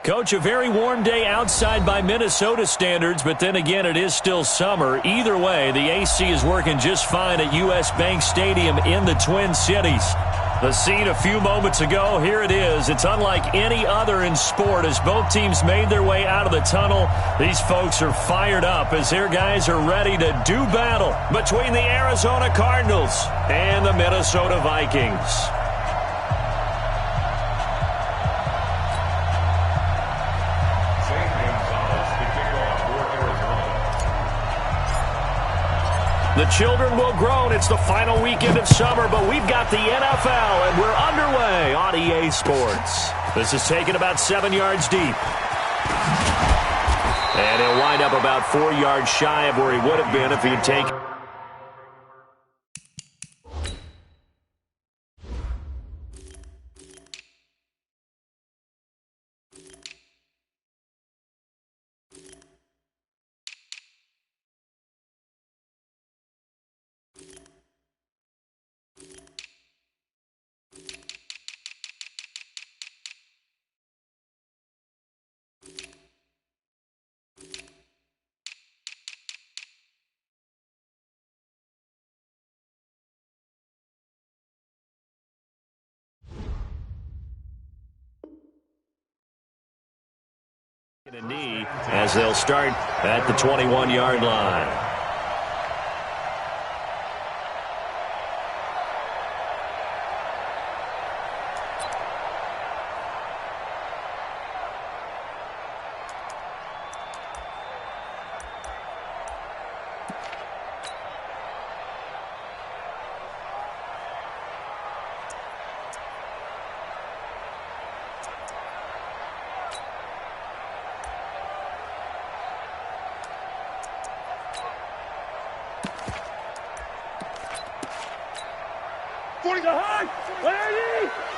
Coach, a very warm day outside by Minnesota standards, but then again, it is still summer. Either way, the AC is working just fine at U.S. Bank Stadium in the Twin Cities. The scene a few moments ago, here it is. It's unlike any other in sport as both teams made their way out of the tunnel. These folks are fired up as their guys are ready to do battle between the Arizona Cardinals and the Minnesota Vikings. The children will groan. It's the final weekend of summer, but we've got the NFL, and we're underway on EA Sports. This is taken about 7 yards deep. And he'll wind up about 4 yards shy of where he would have been if he had taken. A knee as they'll start at the 21-yard line.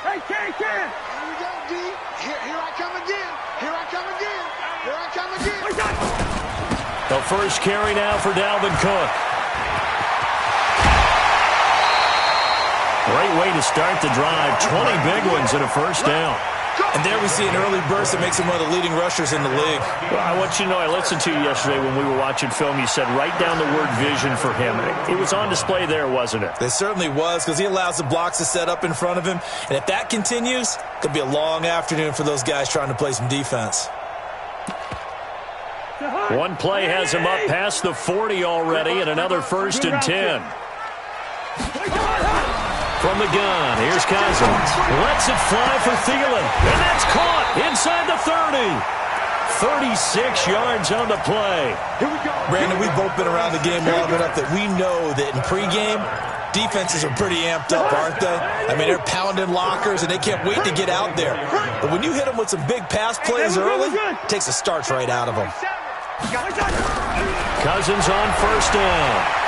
Hey, K. Here we go, D. Here I come again. Here I come again. Here I come again. The first carry now for Dalvin Cook. Great way to start the drive. 20 big ones and a first down. And there we see an early burst that makes him one of the leading rushers in the league. Well, I want you to know, I listened to you yesterday when we were watching film. You said write down the word vision for him. It was on display there, wasn't it? It certainly was, because he allows the blocks to set up in front of him. And if that continues, it could be a long afternoon for those guys trying to play some defense. One play has him up past the 40 already, and another 1st and 10. From the gun, here's Cousins. Lets it fly for Thielen. And that's caught inside the 30. 36 yards on the play. Here we go. Brandon, we've both been around the game long enough that we know that in pregame, defenses are pretty amped up, aren't they? I mean, they're pounding lockers, and they can't wait to get out there. But when you hit them with some big pass plays early, it takes the starch right out of them. Cousins on 1st down.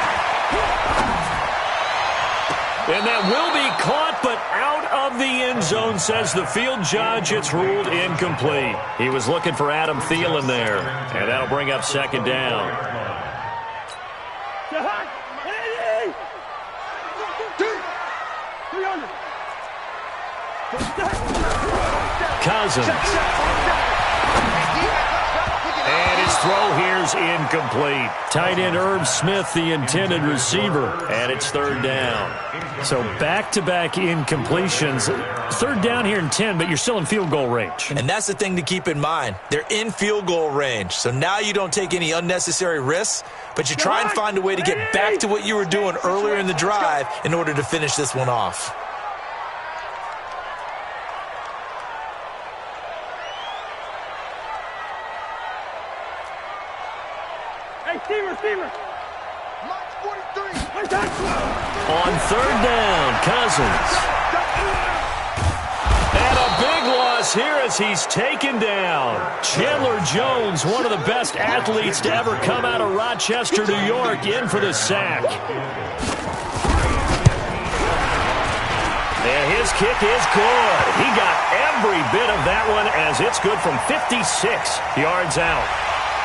And that will be caught, but out of the end zone, says the field judge. It's ruled incomplete. He was looking for Adam Thielen there, and that'll bring up 2nd down. Cousins. And his throw here's incomplete. Tight end Irv Smith, the intended receiver, and it's 3rd down. So back-to-back incompletions. 3rd down here and 10, but you're still in field goal range. And that's the thing to keep in mind. They're in field goal range. So now you don't take any unnecessary risks, but you try and find a way to get back to what you were doing earlier in the drive in order to finish this one off. Receiver. On 3rd down, Cousins. And a big loss here as he's taken down. Chandler Jones, one of the best athletes to ever come out of Rochester, New York, in for the sack. And his kick is good. He got every bit of that one as it's good from 56 yards out.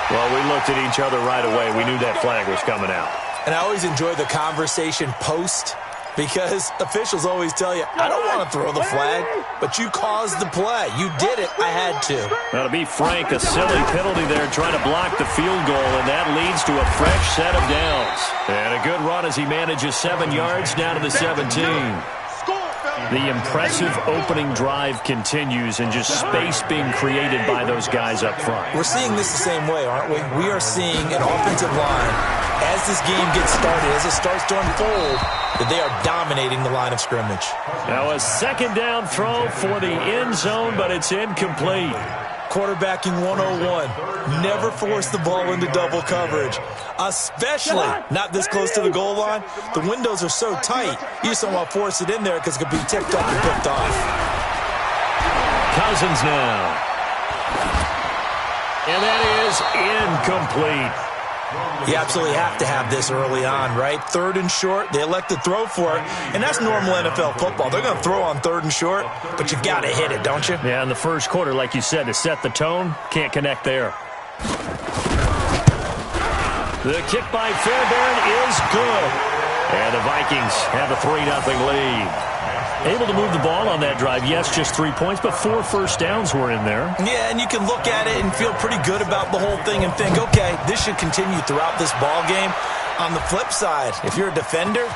Well, we looked at each other right away. We knew that flag was coming out. And I always enjoy the conversation post because officials always tell you, I don't want to throw the flag, but you caused the play. You did it. I had to. Now, to be frank, a silly penalty there trying to block the field goal, and that leads to a fresh set of downs. And a good run as he manages 7 yards down to the 17. The impressive opening drive continues, and just space being created by those guys up front. We're seeing this the same way, aren't we? We are seeing an offensive line, as this game gets started, as it starts to unfold, that they are dominating the line of scrimmage. Now a second down throw for the end zone, but it's incomplete. Quarterbacking 101. Never force the ball into double coverage, especially not this close to the goal line. The windows are so tight, you just don't want to force it in there because it could be tipped up and picked off. Cousins now. And that is incomplete. You absolutely have to have this early on, right? 3rd and short, they elect to throw for it, and that's normal NFL football. They're going to throw on 3rd and short, but you got to hit it, don't you? Yeah, in the first quarter, like you said, to set the tone, can't connect there. The kick by Fairbairn is good, and the Vikings have a 3-0 lead. Able to move the ball on that drive. Yes, just 3 points, but 4 first downs were in there. Yeah, and you can look at it and feel pretty good about the whole thing and think, okay, this should continue throughout this ball game. On the flip side, if you're a defender,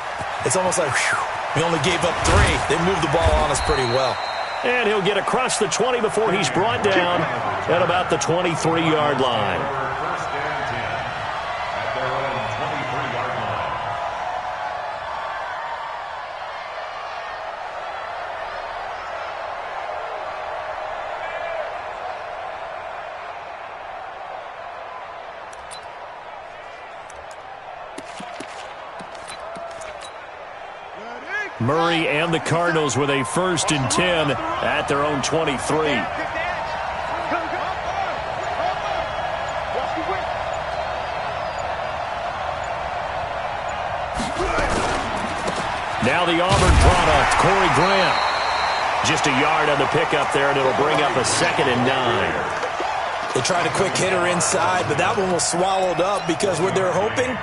it's almost like, whew, we only gave up 3. They moved the ball on us pretty well. And he'll get across the 20 before he's brought down at about the 23-yard line. Murray and the Cardinals with a 1st and 10 at their own 23. Now the Auburn product, Corey Grant. Just a yard on the pickup there, and it'll bring up a 2nd and 9. They tried a quick hitter inside, but that one was swallowed up because what they're hoping,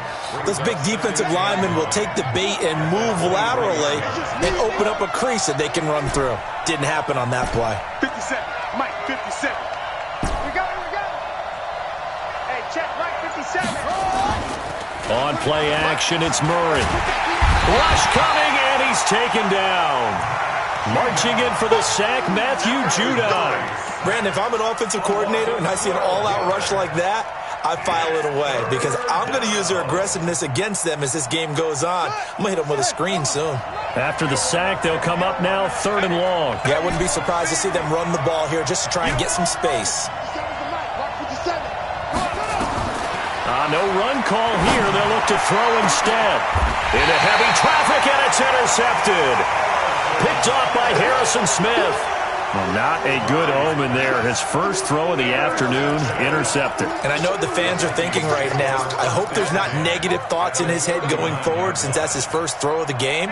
those big defensive linemen will take the bait and move laterally and open up a crease that they can run through. Didn't happen on that play. 57. Mike, 57. We go. Hey, check, Mike, 57. On play action, it's Murray. Rush coming, and he's taken down. Marching in for the sack, Matthew Judon. Brandon, if I'm an offensive coordinator and I see an all-out rush like that, I file it away because I'm going to use their aggressiveness against them as this game goes on. I'm going to hit them with a screen soon. After the sack, they'll come up now 3rd and long. Yeah, I wouldn't be surprised to see them run the ball here just to try and get some space. No run call here. They'll look to throw instead. Into heavy traffic, and it's intercepted. Picked off by Harrison Smith. Well, not a good omen there. His first throw of the afternoon, intercepted. And I know what the fans are thinking right now. I hope there's not negative thoughts in his head going forward since that's his first throw of the game.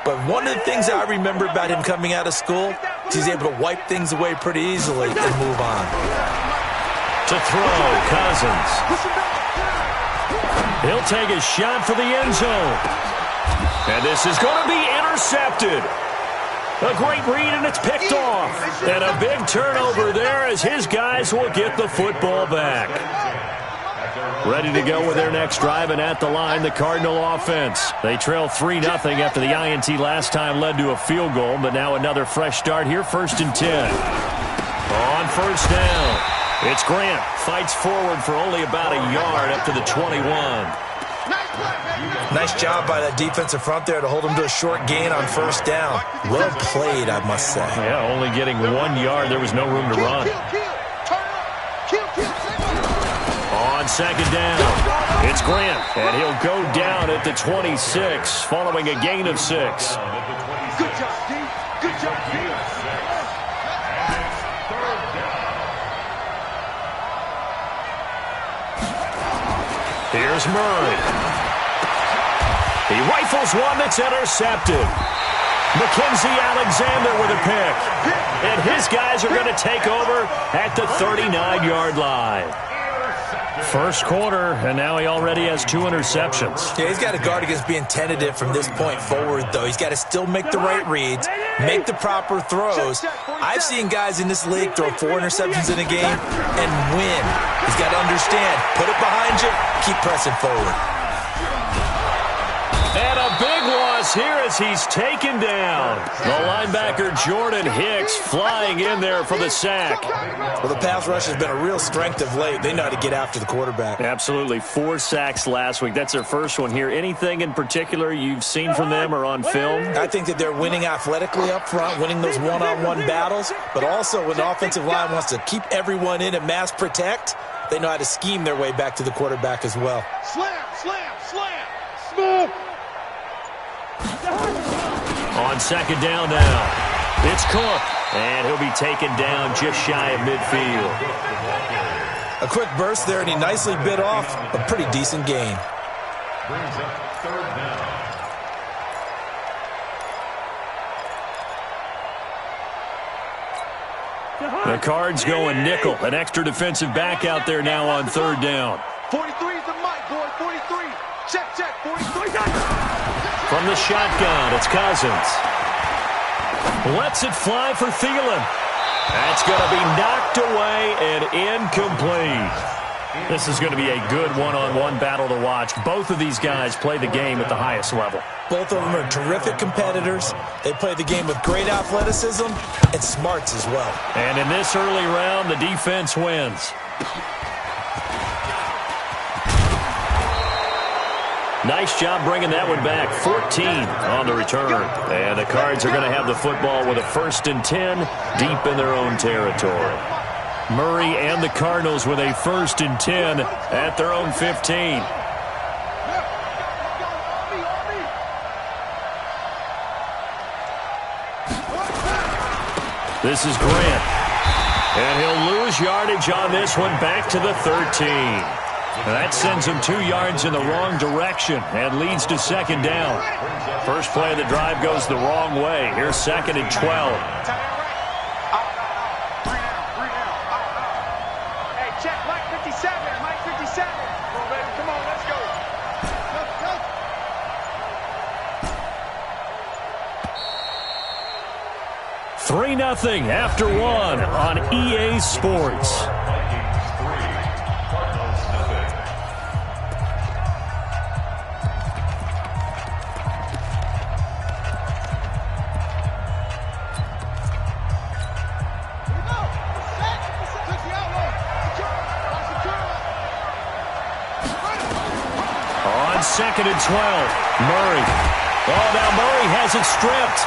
But one of the things I remember about him coming out of school is he's able to wipe things away pretty easily and move on. To throw, Cousins. He'll take a shot for the end zone. And this is going to be intercepted. A great read, and it's picked off. And a big turnover there as his guys will get the football back. Ready to go with their next drive, and at the line, the Cardinal offense. They trail 3-0 after the INT last time led to a field goal, but now another fresh start here, 1st and 10. On 1st down, it's Grant. Fights forward for only about a yard up to the 21. Nice job by that defensive front there to hold him to a short gain on 1st down. Well played, I must say. Yeah, only getting 1 yard. There was no room to run. On 2nd down, it's Grant, and he'll go down at the 26 following a gain of 6. Good job, D. Good job, D. Here's Murray. He rifles one that's intercepted. Mackenzie Alexander with a pick. And his guys are going to take over at the 39-yard line. First quarter, and now he already has 2 interceptions. Yeah, he's got to guard against being tentative from this point forward, though. He's got to still make the right reads, make the proper throws. I've seen guys in this league throw 4 interceptions in a game and win. He's got to understand, put it behind you, keep pressing forward. And a big loss here as he's taken down. The linebacker Jordan Hicks flying in there for the sack. Well, the pass rush has been a real strength of late. They know how to get after the quarterback. Absolutely. 4 sacks last week. That's their first one here. Anything in particular you've seen from them or on film? I think that they're winning athletically up front, winning those one-on-one battles, but also when the offensive line wants to keep everyone in and mass protect, they know how to scheme their way back to the quarterback as well. Slam, slam, slam. Smooth. On second down now, it's Cook, and he'll be taken down just shy of midfield. A quick burst there, and he nicely bit off a pretty decent gain. Brings up third down. The Cards going nickel, an extra defensive back out there now on third down. 43 is the mic, boy, 43. Check, check, 43. From the shotgun, it's Cousins. Lets it fly for Thielen. That's going to be knocked away and incomplete. This is going to be a good one-on-one battle to watch. Both of these guys play the game at the highest level. Both of them are terrific competitors. They play the game with great athleticism and smarts as well. And in this early round, the defense wins. Nice job bringing that one back. 14 on the return. And the Cards are going to have the football with a 1st and 10 deep in their own territory. Murray and the Cardinals with a 1st and 10 at their own 15. This is Grant. And he'll lose yardage on this one back to the 13. That sends him 2 yards in the wrong direction and leads to second down. First play of the drive goes the wrong way. Here's 2nd and 12. Hey, check, Mike 57, Mike 57. Come on, baby, come on, let's go. 3-0 after 1 on EA Sports. On 2nd and 12, Murray. Oh, now Murray has it stripped.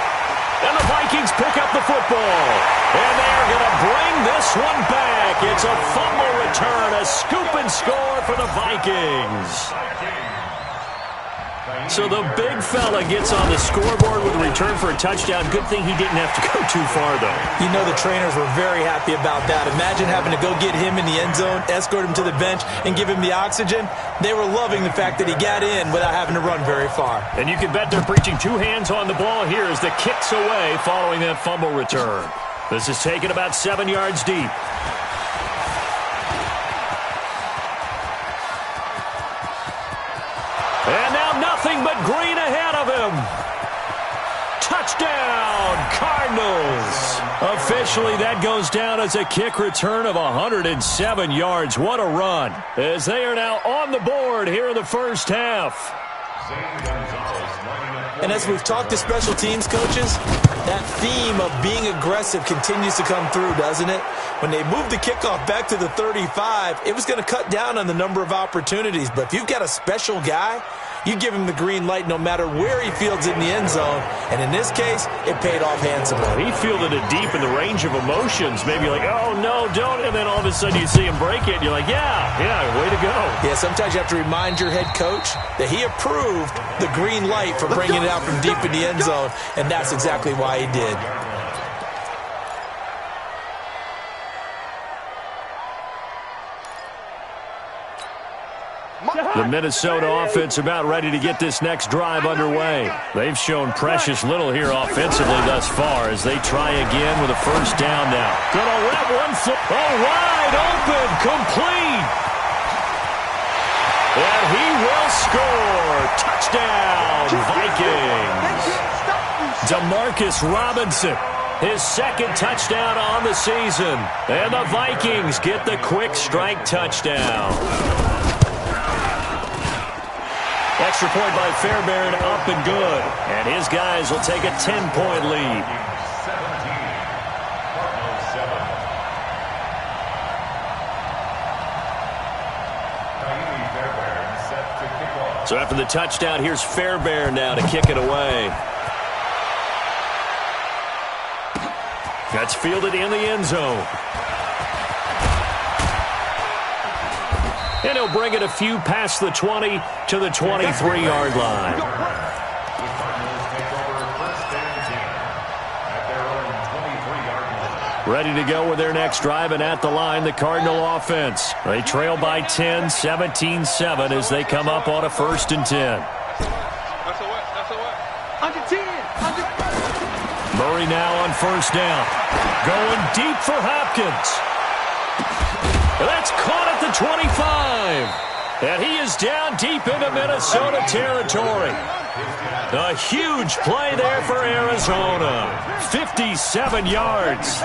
And the Vikings pick up the football. And they're going to bring this one back. It's a fumble return, a scoop and score for the Vikings. So the big fella gets on the scoreboard with a return for a touchdown. Good thing he didn't have to go too far, though. You know the trainers were very happy about that. Imagine having to go get him in the end zone, escort him to the bench, and give him the oxygen. They were loving the fact that he got in without having to run very far. And you can bet they're preaching 2 hands on the ball here as the kick's away following that fumble return. This is taken about 7 yards deep. And now nothing but green ahead of him. Touchdown, Cardinals. Officially, that goes down as a kick return of 107 yards. What a run, as they are now on the board here in the first half. And as we've talked to special teams coaches, that theme of being aggressive continues to come through, doesn't it? When they moved the kickoff back to the 35, it was going to cut down on the number of opportunities. But if you've got a special guy, you give him the green light no matter where he fields in the end zone. And in this case, it paid off handsomely. He fielded it deep in the range of emotions. Maybe like, oh, no, don't. And then all of a sudden you see him break it. And you're like, yeah, way to go. Yeah, sometimes you have to remind your head coach that he approved the green light for bringing it out from deep in the end zone. And that's exactly why he did. The Minnesota offense about ready to get this next drive underway. They've shown precious little here offensively thus far as they try again with a first down now. Gonna let one flip. Oh, wide open, complete. he will score. Touchdown, Vikings. Demarcus Robinson, his second touchdown on the season. And the Vikings get the quick strike touchdown. Extra point by Fairbairn, up and good. And his guys will take a 10-point lead. So after the touchdown, here's Fairbairn now to kick it away. That's fielded in the end zone. And he'll bring it a few past the 20 to the 23-yard line. Ready to go with their next drive, and at the line, the Cardinal offense. They trail by 10, 17-7 as they come up on a 1st and 10. Murray now on 1st down. Going deep for Hopkins. That's caught at the 25. And he is down deep into Minnesota territory. A huge play there for Arizona. 57 yards.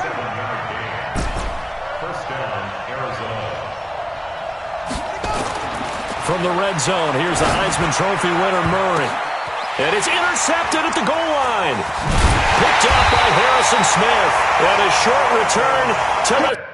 From the red zone, here's the Heisman Trophy winner, Murray. And it's intercepted at the goal line. Picked up by Harrison Smith. And a short return to the...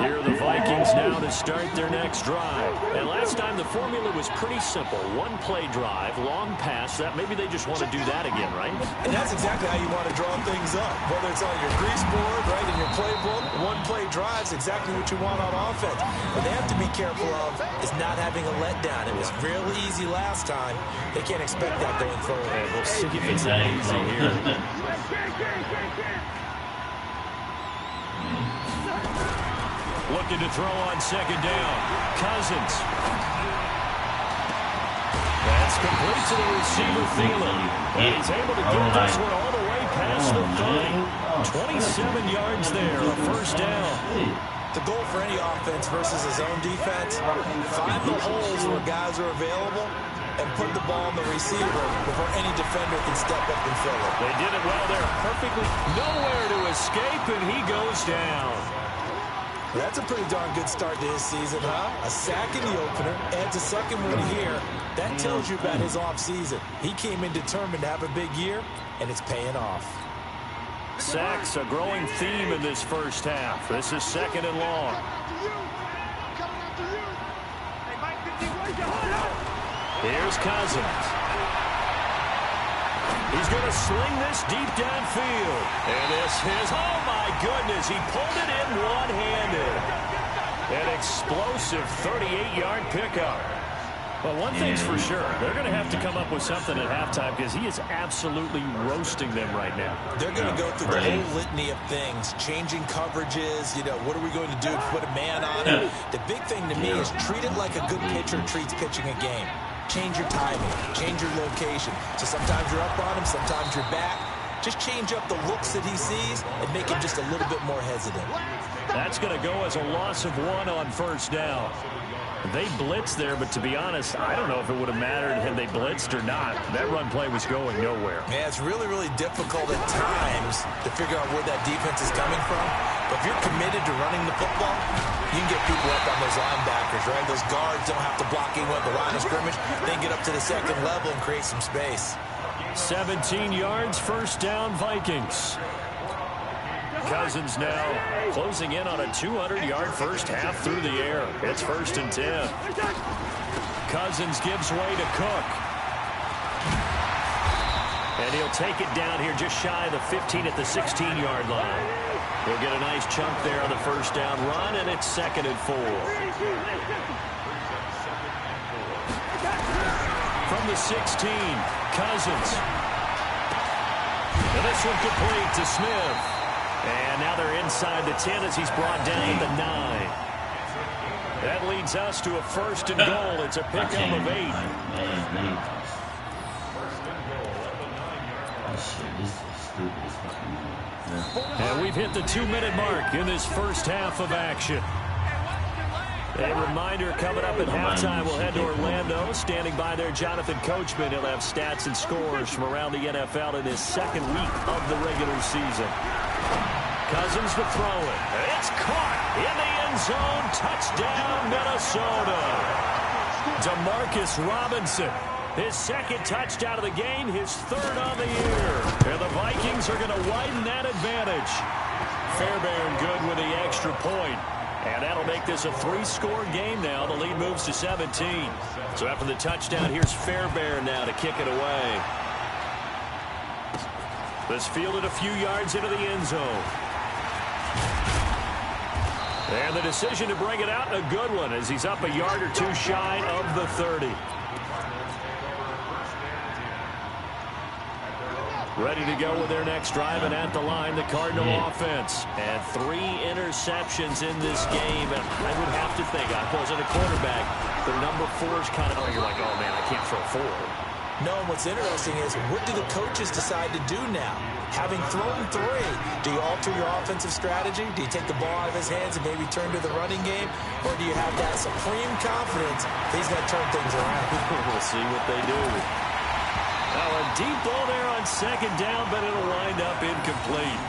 Here are the Vikings now to start their next drive. And last time the formula was pretty simple. One-play drive, long pass. That maybe they just want to do that again, right? And that's exactly how you want to draw things up. Whether it's on your grease board, right, in your playbook, one-play drive's exactly what you want on offense. What they have to be careful of is not having a letdown. It was real easy last time. They can't expect that going forward. And we'll see if it's easy here. Looking to throw on 2nd down. Cousins. That's complete to the receiver, Thielen. And he's able to get this one all the way past the 30. 27 yards there, a 1st down. The goal for any offense versus a zone defense, find the holes where guys are available and put the ball on the receiver before any defender can step up and fill it. They did it well there, perfectly. Nowhere to escape, and he goes down. That's a pretty darn good start to his season, huh? A sack in the opener, adds a second one here. That tells you about his offseason. He came in determined to have a big year, and it's paying off. Sacks, a growing theme in this first half. This is 2nd and long. Here's Cousins. He's going to sling this deep downfield. And this is, oh my goodness, he pulled it in one-handed. An explosive 38-yard pickup. Well, one thing's for sure. They're going to have to come up with something at halftime because he is absolutely roasting them right now. They're going to go through the whole litany of things, changing coverages, what are we going to do to put a man on it? The big thing to me is treat it like a good pitcher treats pitching a game. Change your timing, change your location. So sometimes you're up on him, sometimes you're back. just change up the looks that he sees and make him just a little bit more hesitant. That's going to go as a loss of 1 on first down. They blitzed there, but to be honest, I don't know if it would have mattered had they blitzed or not. That run play was going nowhere. Yeah, it's really, really difficult at times to figure out where that defense is coming from. But if you're committed to running the football, you can get people up on those linebackers, right? Those guards don't have to block anyone at the line of scrimmage. They can get up to the second level and create some space. 17 yards, first down, Vikings. Cousins now closing in on a 200-yard first half through the air. It's 1st and 10. Cousins gives way to Cook. And he'll take it down here just shy of the 15 at the 16-yard line. He'll get a nice chunk there on the first down run, and it's 2nd and 4. From the 16, Cousins. And this one complete to Smith. And now they're inside the 10 as he's brought down at the 9. That leads us to a 1st and goal. It's a pickup of 8. And we've hit the 2-minute mark in this first half of action. A reminder coming up at halftime, we'll head to Orlando. Standing by there, Jonathan Coachman. He'll have stats and scores from around the NFL in his 2nd week of the regular season. Cousins to throw it. It's caught in the end zone. Touchdown, Minnesota. Demarcus Robinson. His 2nd touchdown of the game, his 3rd on the year. And the Vikings are going to widen that advantage. Fairbairn good with the extra point. And that'll make this a 3-score game now. The lead moves to 17. So after the touchdown, here's Fairbairn now to kick it away. This fielded a few yards into the end zone. And the decision to bring it out, a good one, as he's up a yard or 2 shy of the 30. Ready to go with their next drive, and at the line, the Cardinal offense. And 3 interceptions in this game. And I would have to think, I wasn't a quarterback, the number 4 is kind of, you're like, oh man, I can't throw 4. No, and what's interesting is, what do the coaches decide to do now? Having thrown 3, do you alter your offensive strategy? Do you take the ball out of his hands and maybe turn to the running game? Or do you have that supreme confidence that he's going to turn things around? We'll see what they do. Now a deep ball there on 2nd down, but it'll wind up incomplete.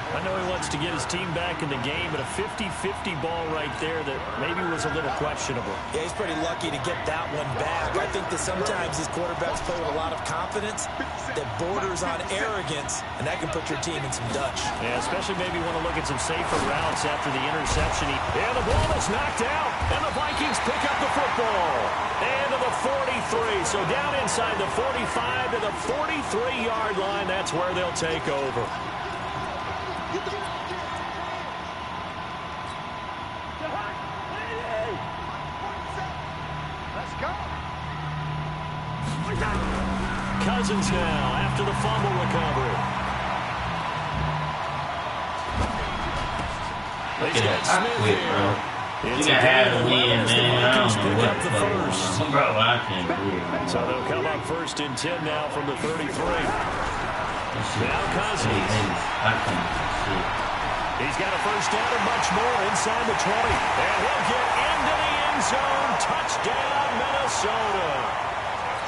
I know he wants to get his team back in the game, but a 50-50 ball right there that maybe was a little questionable. Yeah, he's pretty lucky to get that one back. I think that sometimes these quarterbacks play with a lot of confidence that borders on arrogance, and that can put your team in some Dutch. Yeah, especially maybe want to look at some safer routes after the interception. And the ball is knocked out, and the Vikings pick up the football. And to the 43, so down inside the 45 to the 43-yard line. That's where they'll take over. Cousins now after the fumble recovery. He's got Smith here. You can have a win, man. I don't know what the first. Bro, I can't do it. So they'll come up 1st and 10 now from the 33. Now Cousins. I can't see. He's got a first down and much more inside the 20. And he'll get into the end zone. Touchdown, Minnesota.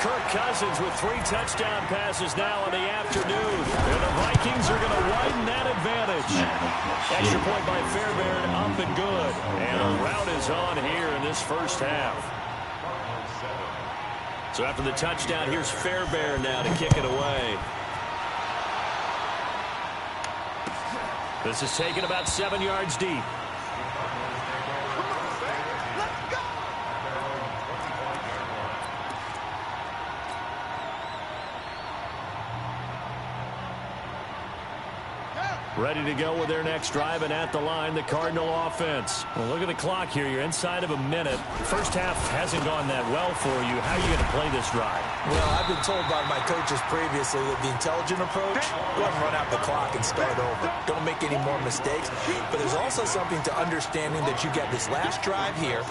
Kirk Cousins with 3 touchdown passes now in the afternoon. And the Vikings are going to widen that advantage. Extra point by Fairbairn, up and good. And a rout is on here in this first half. So after the touchdown, here's Fairbairn now to kick it away. This is taken about 7 yards deep. Ready to go with their next drive, and at the line, the Cardinal offense. Well, look at the clock here. You're inside of a minute. First half hasn't gone that well for you. How are you going to play this drive? Well, I've been told by my coaches previously that the intelligent approach, go ahead and run out the clock and start over. Don't make any more mistakes. But there's also something to understanding that you get this last drive here.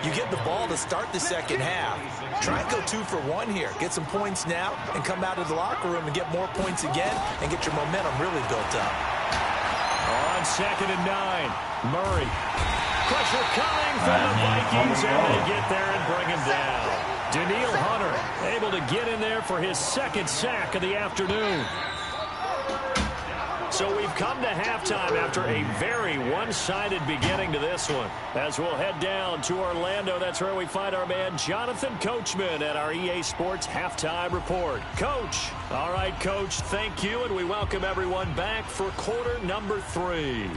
You get the ball to start the second half. Try and go 2 for 1 here. Get some points now and come out of the locker room and get more points again and get your momentum really built up. On 2nd and 9, Murray. Pressure coming from the Vikings, and they get there and bring him down. Daniil Hunter able to get in there for his 2nd sack of the afternoon. So we've come to halftime after a very one-sided beginning to this one. As we'll head down to Orlando, that's where we find our man Jonathan Coachman at our EA Sports Halftime Report. Coach. All right, Coach, thank you, and we welcome everyone back for quarter number 3.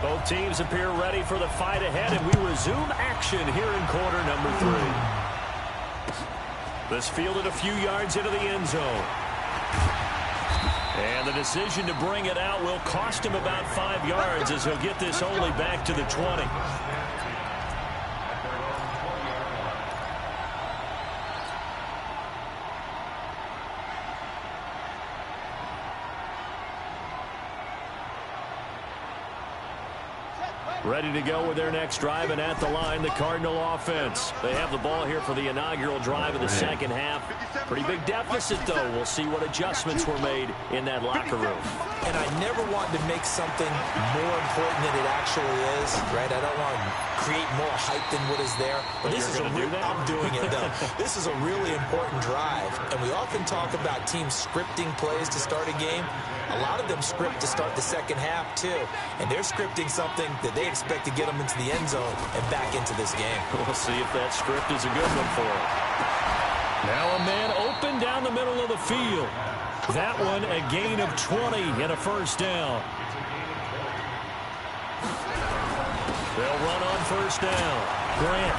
Both teams appear ready for the fight ahead, and we resume action here in quarter number 3. This fielded a few yards into the end zone. And the decision to bring it out will cost him about 5 yards as he'll get this only back to the 20. Ready to go with their next drive, and at the line, the Cardinal offense. They have the ball here for the inaugural drive of the second half. Pretty big deficit, though. We'll see what adjustments were made in that locker room. And I never want to make something more important than it actually is, right? I don't want to create more hype than what is there. But this is I'm doing it, though. This is a really important drive. And we often talk about teams scripting plays to start a game. A lot of them script to start the second half, too. And they're scripting something that they expect to get them into the end zone and back into this game. We'll see if that script is a good one for them. Now a man open down the middle of the field. That one a gain of 20 and a first down. They'll run on first down. Grant.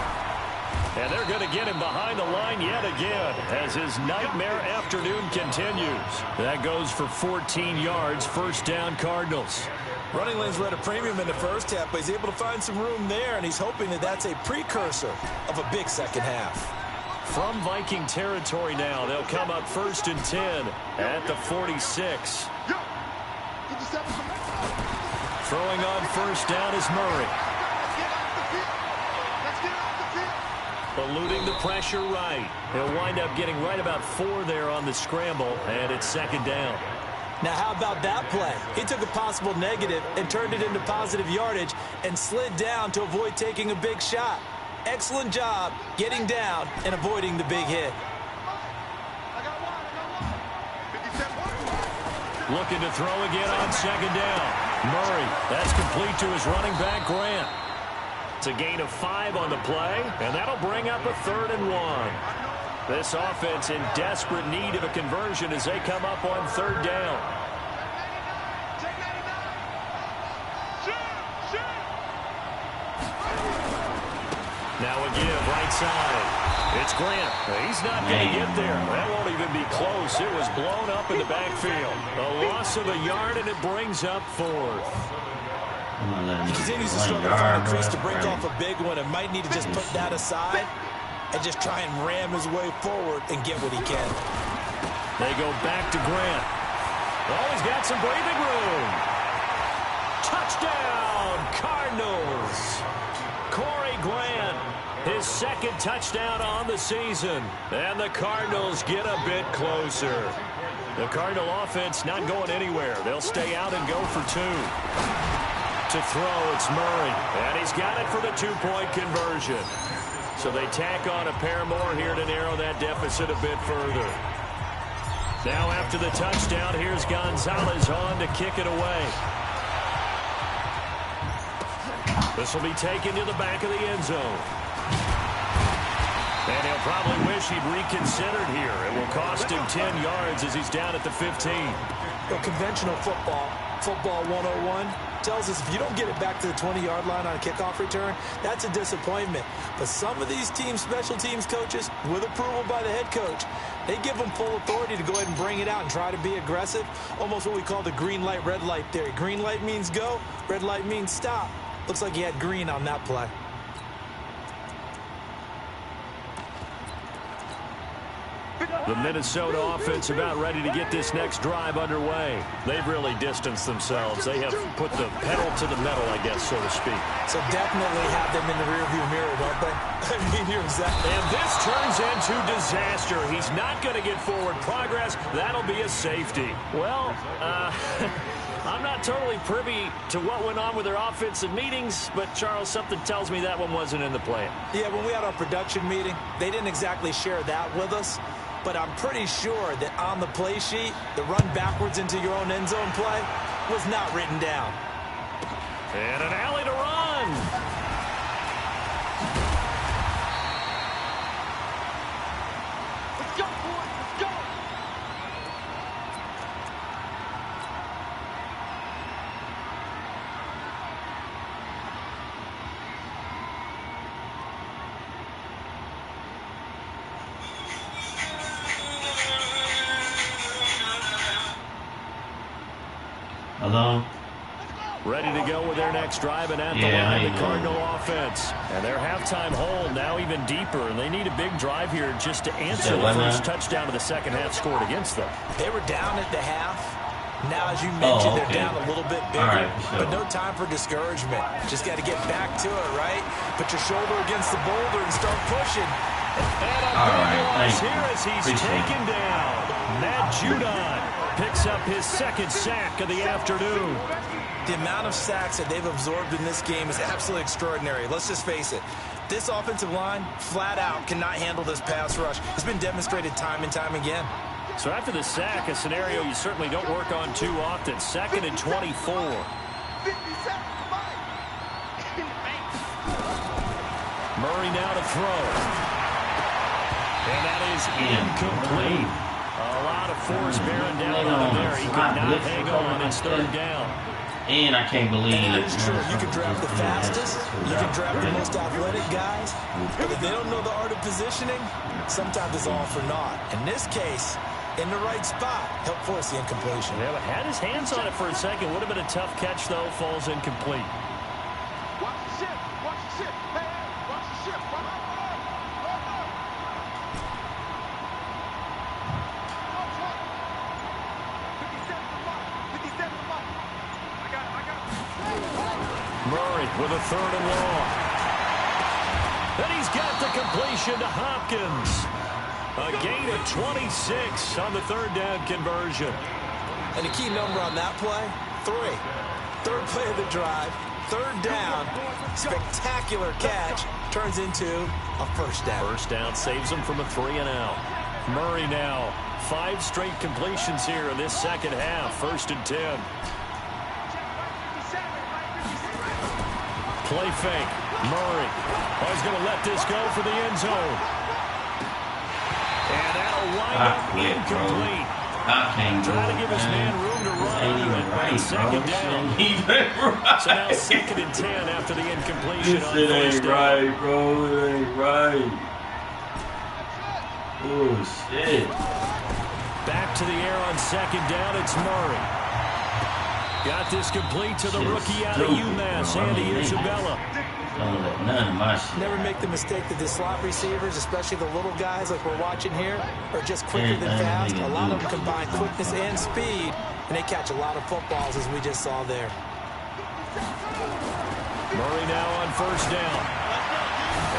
And they're going to get him behind the line yet again as his nightmare afternoon continues. That goes for 14 yards, first down Cardinals. Running lanes were at a premium in the first half, but he's able to find some room there, and he's hoping that that's a precursor of a big second half. From Viking territory now, they'll come up 1st and 10 at the 46. Throwing on first down is Murray. Eluding the pressure right. He'll wind up getting right about 4 there on the scramble, and it's 2nd down. Now, how about that play? He took a possible negative and turned it into positive yardage and slid down to avoid taking a big shot. Excellent job getting down and avoiding the big hit. Looking to throw again on 2nd down. Murray, that's complete to his running back, Grant. It's a gain of 5 on the play, and that'll bring up a 3rd and 1. This offense in desperate need of a conversion as they come up on 3rd down. Now a give right side. It's Grant. He's not going to get there. That won't even be close. It was blown up in the backfield. A loss of a yard, and it brings up 4th. He continues to struggle to find a crease to break off a big one and might need to just put that aside and just try and ram his way forward and get what he can. They go back to Grant. Oh, he's got some breathing room. Touchdown, Cardinals. Corey Grant, his 2nd touchdown on the season. And the Cardinals get a bit closer. The Cardinal offense not going anywhere. They'll stay out and go for 2. To throw, it's Murray. And he's got it for the 2-point conversion. So they tack on a pair more here to narrow that deficit a bit further. Now after the touchdown, here's Gonzalez on to kick it away. This will be taken to the back of the end zone. And he'll probably wish he'd reconsidered here. It will cost him 10 yards as he's down at the 15. Conventional football 101, tells us if you don't get it back to the 20-yard line on a kickoff return, that's a disappointment. But some of these special teams coaches, with approval by the head coach, they give them full authority to go ahead and bring it out and try to be aggressive, almost what we call the green light, red light theory. Green light means go, red light means stop. Looks like he had green on that play. The Minnesota offense about ready to get this next drive underway. They've really distanced themselves. They have put the pedal to the metal, I guess, so to speak. So definitely have them in the rearview mirror, don't they? I mean, you're exactly. And this turns into disaster. He's not going to get forward progress. That'll be a safety. Well, I'm not totally privy to what went on with their offensive meetings, but, Charles, something tells me that one wasn't in the plan. Yeah, when we had our production meeting, they didn't exactly share that with us. But I'm pretty sure that on the play sheet, the run backwards into your own end zone play was not written down. And an alley to run. Let's go, boys. Let's go. Hello? Ready to go with their next drive, and at the line, the Cardinal offense. And their halftime hold now even deeper, and they need a big drive here just to answer the first touchdown of the second half scored against them. They were down at the half. Now, as you mentioned, they're down a little bit bigger, but no time for discouragement. Just got to get back to it, right? Put your shoulder against the boulder and start pushing. And a big loss here as he's taken down. Matt Judon picks up his second sack of the afternoon. The amount of sacks that they've absorbed in this game is absolutely extraordinary. Let's just face it. This offensive line, flat out, cannot handle this pass rush. It's been demonstrated time and time again. So after the sack, a scenario you certainly don't work on too often. 2nd and 24. Murray now to throw. And that is incomplete. A lot of force bearing down on him there. He could not hang on. It's 3rd down. And I can't believe it. It's true. You can draft the fastest. You can draft the most athletic guys. But if they don't know the art of positioning, sometimes it's all for naught. In this case, in the right spot, help force the incompletion. Yeah, but had his hands on it for a second. Would have been a tough catch, though. Falls incomplete. Watch the ship. Watch the ship. Hey, watch the ship. Run up. Murray with a 3rd and long. And he's got the completion to Hopkins. A gain of 26 on the 3rd down conversion. And a key number on that play, 3. 3rd play of the drive, 3rd down, spectacular catch, turns into a 1st down. 1st down saves him from a 3 and out. Murray now, 5 straight completions here in this second half, 1st and 10. Play fake. Murray. Oh, he's going to let this go for the end zone. And that'll wind up incomplete. Trying to give his man room to run on 2nd down. So now 2nd and 10 after the incompletion on 1st down. Right, bro. It ain't right. Oh, shit. Back to the air on 2nd down. It's Murray. Got this complete to the rookie out of UMass, Andy Isabella. Don't let none of my shit. Never make the mistake that the slot receivers, especially the little guys like we're watching here, are just quicker than fast. A lot of them combine quickness and speed, and they catch a lot of footballs, as we just saw there. Murray now on 1st down.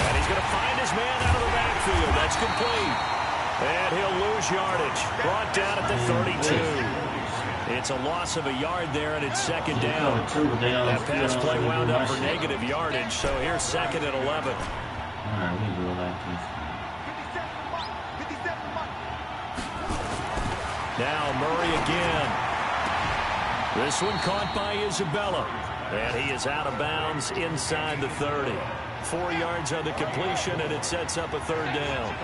And he's going to find his man out of the backfield. That's complete. And he'll lose yardage. Brought down at the 32. It's a loss of a yard there, and it's 2nd down. That pass play wound up for negative yardage, so here's 2nd and 11. All right, we do it like this. Now Murray again. This one caught by Isabella. And he is out of bounds inside the 30. 4 yards on the completion, and it sets up a 3rd down.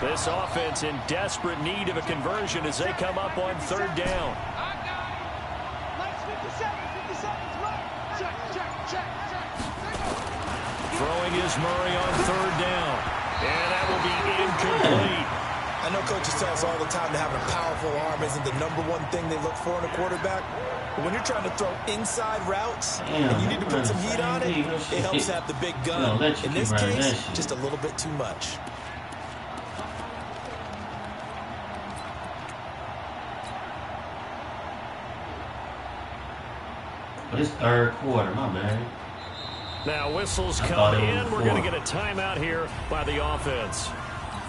This offense in desperate need of a conversion as they come up on 3rd down. 50 seconds, 50 seconds, run. Throwing is Murray on third down. And that will be incomplete. I know coaches tell us all the time that having a powerful arm isn't the #1 thing they look for in a quarterback. But when you're trying to throw inside routes and you need to put some heat on it, it helps to have the big gun. In this case, just a little bit too much. But it's third quarter, my bad. Now whistles come in. We're going to get a timeout here by the offense.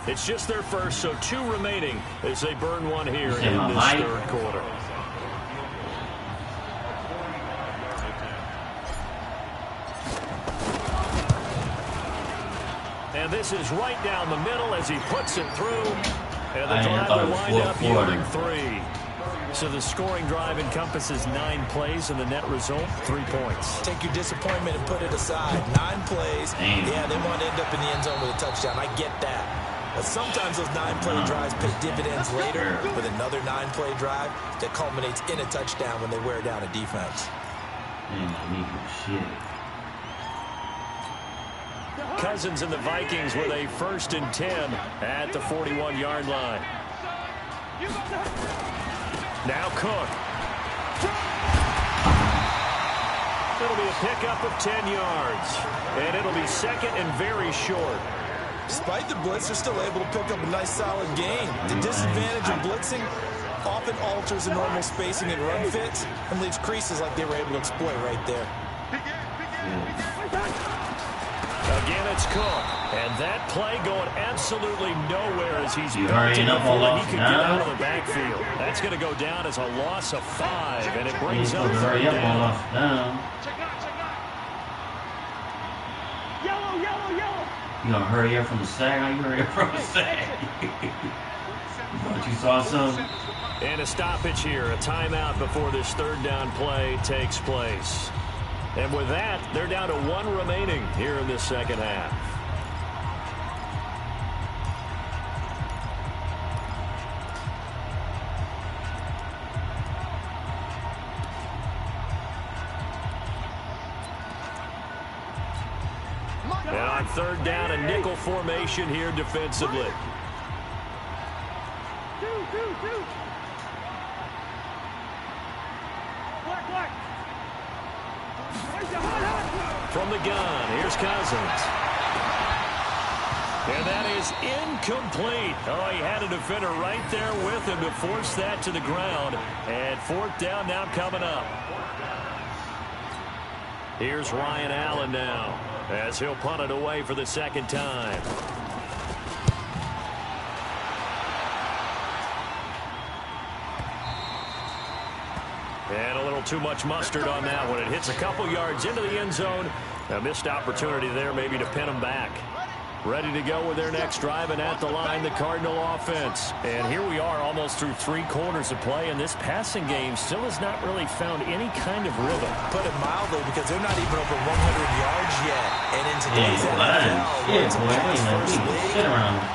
It's just their first, so 2 remaining as they burn one here in this third quarter. And this is right down the middle as he puts it through. And the drive will wind up yielding 3. So the scoring drive encompasses 9 plays, and the net result, 3 points. Take your disappointment and put it aside. 9 plays. Yeah, they want to end up in the end zone with a touchdown. I get that. But sometimes those 9-play drives pay dividends later with another 9-play drive that culminates in a touchdown when they wear down a defense. Cousins and the Vikings with a 1st and 10 at the 41-yard line. Now Cook. It'll be a pickup of 10 yards. And it'll be 2nd and very short. Despite the blitz, they're still able to pick up a nice solid gain. The disadvantage of blitzing often alters the normal spacing and run fits and leaves creases like they were able to exploit right there. Again, it's Cook. And that play going absolutely nowhere as he's hurrying up before he can get out of the backfield. That's going to go down as a loss of 5, and it brings up 3rd down. You gonna hurry up from the sack? How you hurry up from the sack? But you saw something? And a stoppage here, a timeout before this 3rd down play takes place. And with that, they're down to 1 remaining here in this second half. And on 3rd down, a nickel formation here defensively. From the gun, here's Cousins. And that is incomplete. Oh, he had a defender right there with him to force that to the ground. And 4th down now coming up. Here's Ryan Allen now as he'll punt it away for the 2nd time. And a little too much mustard on that one. It hits a couple yards into the end zone. A missed opportunity there maybe to pin them back. Ready to go with their next drive, and at the line, the Cardinal offense. And here we are almost through 3 quarters of play, and this passing game still has not really found any kind of rhythm. Put it mildly, because they're not even over 100 yards yet. And in today's NFL,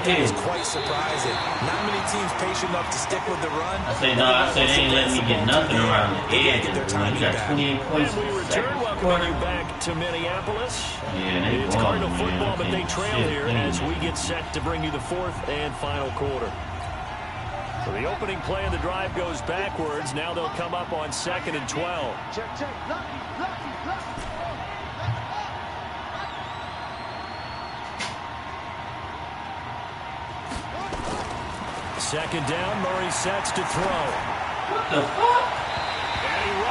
it's quite surprising. Not many teams patient enough to stick with the run. I say they ain't letting me get nothing around the edge. You got 28 points. And we return, welcoming you back to Minneapolis. Yeah, it's Cardinal football, but they trail here as we get set to bring you the 4th and final quarter. So the opening play of the drive goes backwards. Now they'll come up on 2nd and 12. Second down, Murray sets to throw. What the fuck?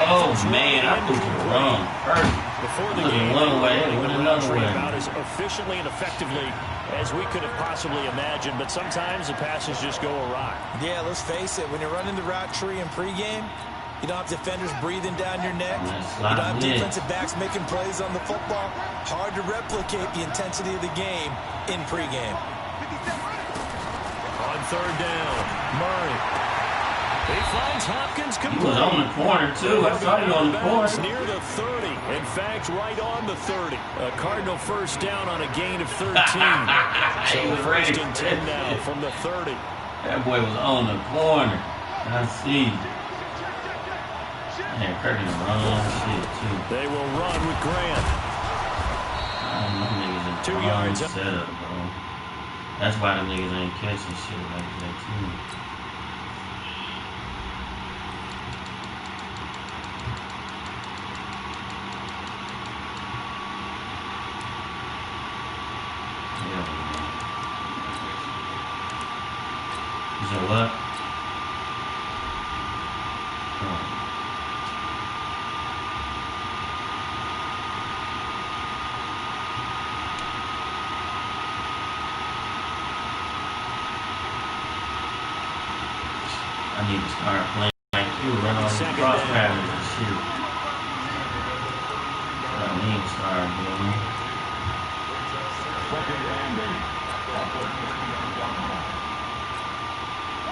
Oh, man, I put it wrong. Before the game, one way, it went another way. About as efficiently and effectively as we could have possibly imagined, but sometimes the passes just go awry. Yeah, let's face it. When you're running the route tree in pregame, you don't have defenders breathing down your neck. You don't have defensive backs making plays on the football. Hard to replicate the intensity of the game in pregame. On 3rd down, Murray. He finds Hopkins complete. He was on the corner, too. I saw him on the corner. Near the 30. In fact, right on the 30. A Cardinal 1st down on a gain of 13. So 1st and 10 now from the 30. That boy was on the corner. I see. Man, Kirk in the wrong shit, too. They will run with Grant. I don't know, niggas 2 yards. Setup, bro. That's why them niggas ain't catching shit like that, too. Is that what? I need to start playing like you, run all these cross patterns and shit. I need to start doing.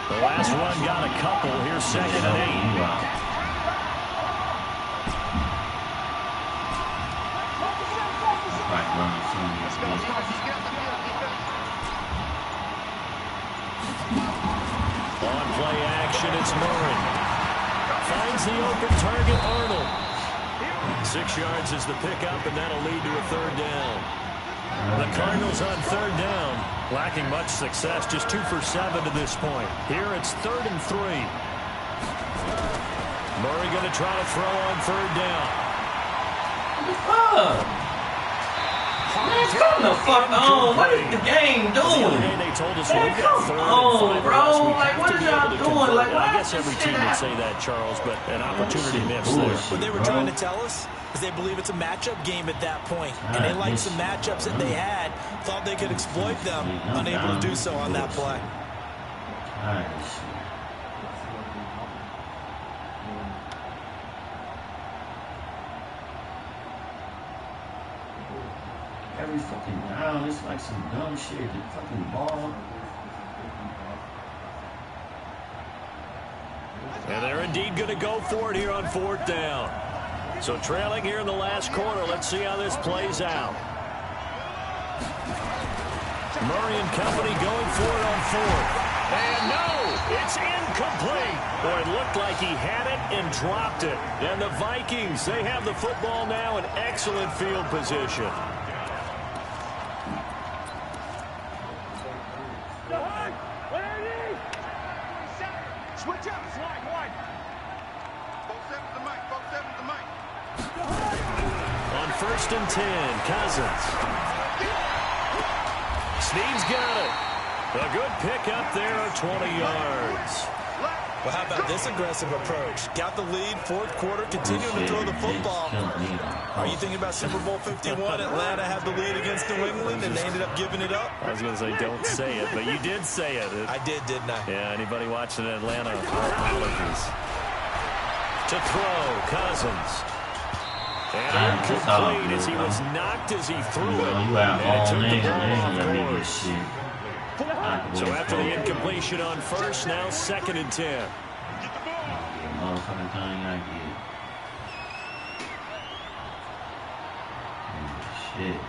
The last run got a couple. Here's 2nd and 8. On play action, it's Murray. Finds the open target, Arnold. 6 yards is the pickup, and that'll lead to a 3rd down. The Cardinals on 3rd down, lacking much success, just 2 for 7 to this point. Here it's 3rd and 3. Murray going to try to throw on 3rd down. Man, come the fuck on. What is the game doing? They told us man, come on, bro. Like, what are y'all doing? Like, I guess every team would say that, Charles, but an opportunity missed there. What they were trying to tell us is they believe it's a matchup game at that point, and they liked some matchups that they had, thought they could exploit them, unable to do so on that play. Every fucking down, it's like some dumb shit. The fucking ball. And they're indeed going to go for it here on 4th down. So trailing here in the last quarter. Let's see how this plays out. Murray and company going for it on 4th. And no, it's incomplete. Boy, it looked like he had it and dropped it. And the Vikings, they have the football now in excellent field position. Switch up, slide wide. 4-7 to Mike, 4-7 to Mike. On 1st and 10, Cousins. Snead's got it. A good pick up there of 20 yards. Well, how about this aggressive approach? Got the lead, 4th quarter, continuing to throw the football. Are you thinking about Super Bowl 51? Atlanta had the lead against New England, and they ended up giving it up? I was going to say, don't say it, but you did say it. I did, didn't I? Yeah, anybody watching Atlanta, apologies. To throw, Cousins. And incomplete as he was knocked as he threw it. And took the ball off course. So after the incompletion on 1st, now 2nd and 10. Motherfucking thing I get. Shit.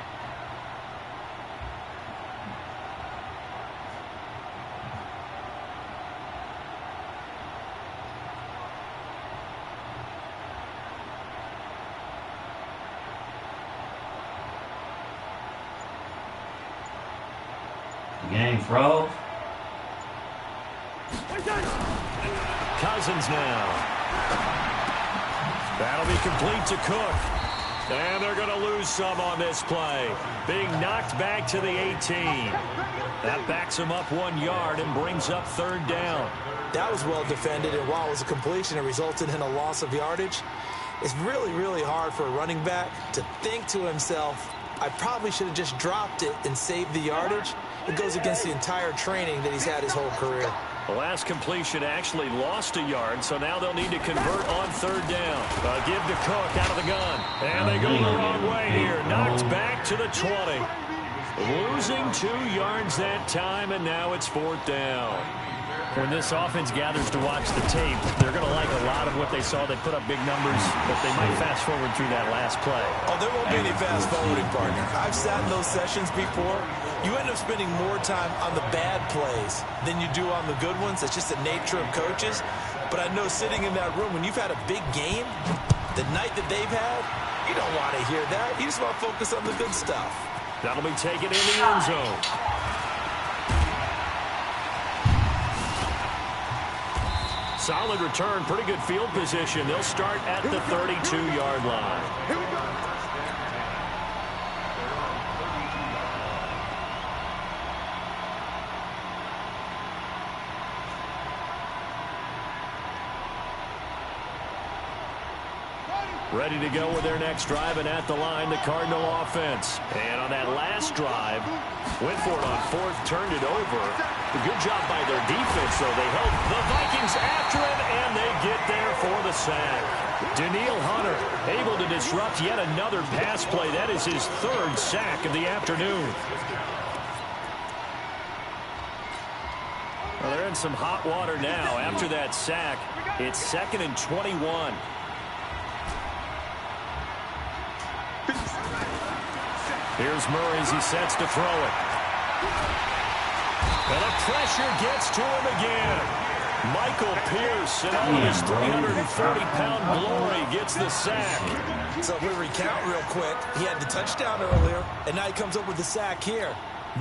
Game froze. Cousins now. That'll be complete to Cook. And they're going to lose some on this play. Being knocked back to the 18. That backs him up 1 yard and brings up 3rd down. That was well defended, and while it was a completion, it resulted in a loss of yardage. It's really, really hard for a running back to think to himself, I probably should have just dropped it and saved the yardage. It goes against the entire training that he's had his whole career. The last completion actually lost a yard, so now they'll need to convert on 3rd down. Give to Cook out of the gun. And they go the wrong way here. Knocked back to the 20. Losing 2 yards that time, and now it's 4th down. When this offense gathers to watch the tape, they're going to like a lot of what they saw. They put up big numbers, but they might fast forward through that last play. Oh, there won't be any fast forwarding, partner. I've sat in those sessions before. You end up spending more time on the bad plays than you do on the good ones. It's just the nature of coaches. But I know sitting in that room, when you've had a big game, the night that they've had, you don't want to hear that. You just want to focus on the good stuff. That'll be taken in the end zone. Solid return, pretty good field position. They'll start at the 32-yard line. Here we go. Ready to go with their next drive, and at the line, the Cardinal offense. And on that last drive, went for it on fourth, turned it over. A good job by their defense, though. They held the Vikings after it, and they get there for the sack. Daniil Hunter able to disrupt yet another pass play. That is his third sack of the afternoon. Well, they're in some hot water now. After that sack, it's 2nd and 21. Here's Murray as he sets to throw it. And the pressure gets to him again. Michael Pierce, in all his 330-pound glory, gets the sack. So we recount real quick. He had the touchdown earlier, and now he comes up with the sack here.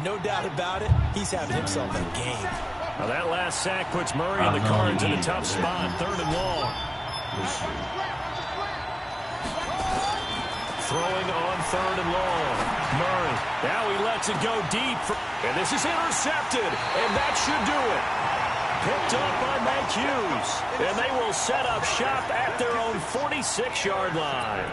No doubt about it, he's having himself a game. Now that last sack puts Murray and the Cards in a tough spot, 3rd and long. Throwing on 3rd and long. Murray, now he lets it go deep. And this is intercepted, and that should do it. Picked up by Mike Hughes. And they will set up shop at their own 46-yard line.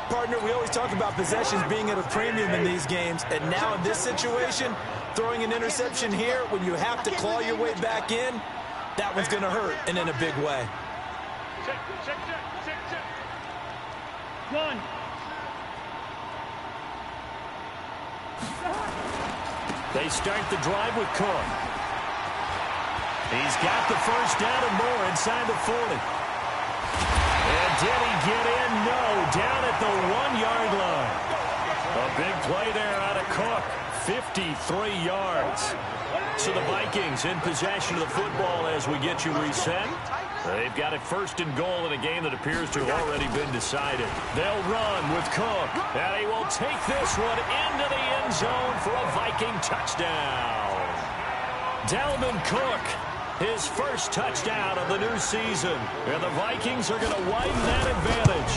Partner, we always talk about possessions being at a premium in these games, and now in this situation, throwing an interception here when you have to claw your way back in, that one's going to hurt, and in a big way. Check. One. They start the drive with Cook. He's got the first down and more inside the 40. And did he get in? No, down at the 1-yard line. A big play there out of Cook, 53 yards. So the Vikings in possession of the football as we get you reset. They've got it 1st and goal in a game that appears to have already been decided. They'll run with Cook, and he will take this one into the end zone for a Viking touchdown. Dalvin Cook, his first touchdown of the new season, and the Vikings are going to widen that advantage.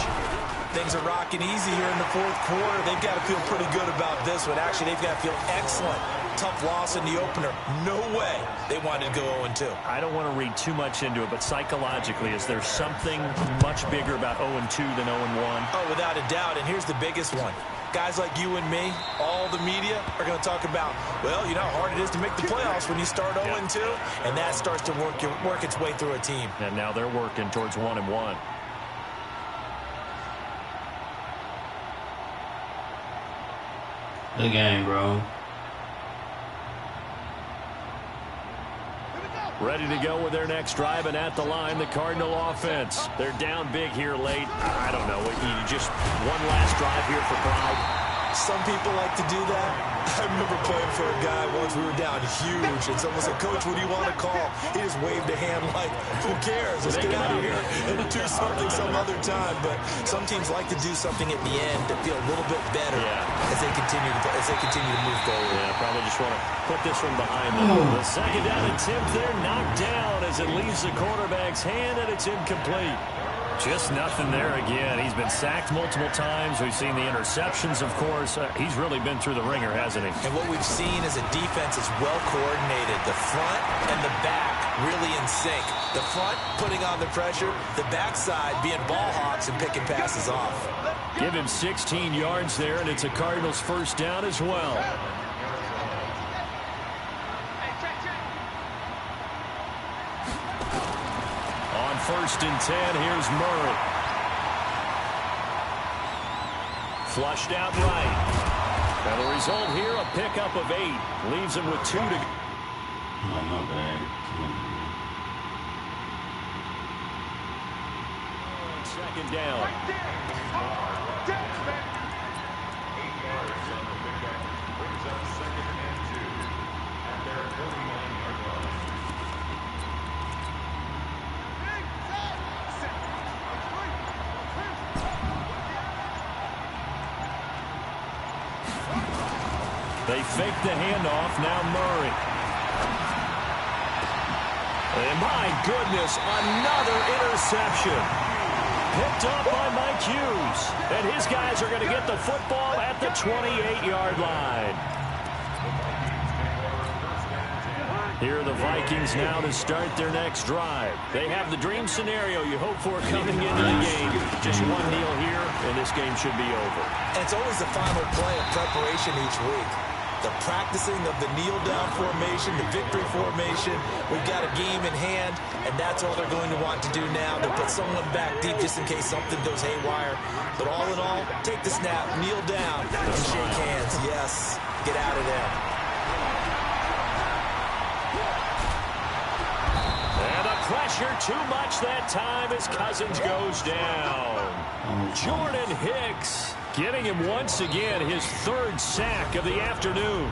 Things are rocking easy here in the 4th quarter. They've got to feel pretty good about this one. Actually, they've got to feel excellent. Tough loss in the opener. No way they wanted to go 0-2. I don't want to read too much into it, but psychologically, is there something much bigger about 0-2 than 0-1? Oh, without a doubt, and here's the biggest one. Guys like you and me, all the media, are going to talk about, well, you know how hard it is to make the playoffs when you start 0-2, and that starts to work its way through a team. And now they're working towards 1-1. Good game, bro. Ready to go with their next drive, and at the line, the Cardinal offense. They're down big here late. I don't know. Just one last drive here for pride. Some people like to do that. I remember playing for a guy once. We were down huge, and someone said, "Coach, what do you want to call?" He just waved a hand like, "Who cares? Let's get out of here and do something some other time." But some teams like to do something at the end to feel a little bit better as they continue to move forward. Yeah, probably just want to put this one behind them. The second down attempt there, knocked down as it leaves the quarterback's hand, and it's incomplete. Just nothing there again. He's been sacked multiple times. We've seen the interceptions, of course. He's really been through the ringer, hasn't he? And what we've seen is a defense is well coordinated. The front and the back really in sync. The front putting on the pressure, the backside being ball hawks and picking passes off. Give him 16 yards there, and it's a Cardinals first down as well. On 1st and 10, here's Murray. Flushed out right. And the result here, a pickup of 8. Leaves him with 2 to go. Oh, my bad. Second down. They fake the handoff. Now Murray. And my goodness, another interception. Picked up by Mike Hughes. And his guys are going to get the football at the 28-yard line. Here are the Vikings now to start their next drive. They have the dream scenario you hope for coming into the game. Just one kneel here, and this game should be over. And it's always the final play of preparation each week. The practicing of the kneel-down formation, the victory formation. We've got a game in hand, and that's all they're going to want to do now. They'll put someone back deep just in case something goes haywire. But all in all, take the snap, kneel down, and shake hands. Yes, get out of there. And the pressure too much that time as Cousins goes down. Jordan Hicks getting him once again his third sack of the afternoon.